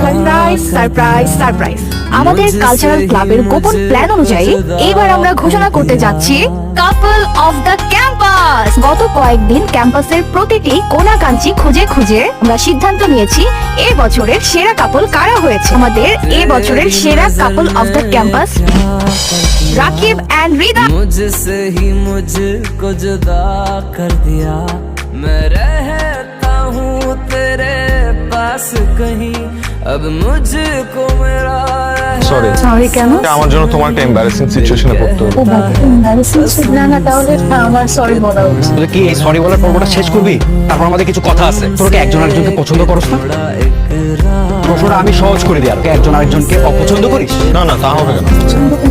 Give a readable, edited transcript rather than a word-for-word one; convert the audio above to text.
Surprise surprise surprise. আমাদের cultural ক্লাবের গোপন প্ল্যান অনুযায়ী এবার আমরা ঘোষণা করতে যাচ্ছি কাপল অফ দ্য ক্যাম্পাস। গত কয়েকদিন ক্যাম্পাসের প্রতিটি কোণা কাঞ্চি খুঁজে খুঁজে আমরা সিদ্ধান্ত নিয়েছি এ বছরের সেরা কাপল কারা হয়েছে। আমাদের এ বছরের সেরা couple of the campus Rakib and Rida. मुझसे ही मुझको जुदा कर दिया, मैं रहता हूँ तेरे पास कहीं, अब मुझको मेरा সরি সরি কেন? আমার জন্য তোমার একটা এম্বারেসিং সিচুয়েশনে পড়তে হলো। ও বাবা, embarrassing না না, তাহলে আমার সরি বলা উচিত। তুই কি এই সরি বলার পর্বটা শেষ করবি? তারপর আমাদের কিছু কথা আছে। তোর কি একজন আরেকজনকে পছন্দ করছ না? প্রশ্নটা আমি সহজ করে দিই, আর কি একজন আরেকজনকে অপছন্দ করিস? না না, তা হবে কেন?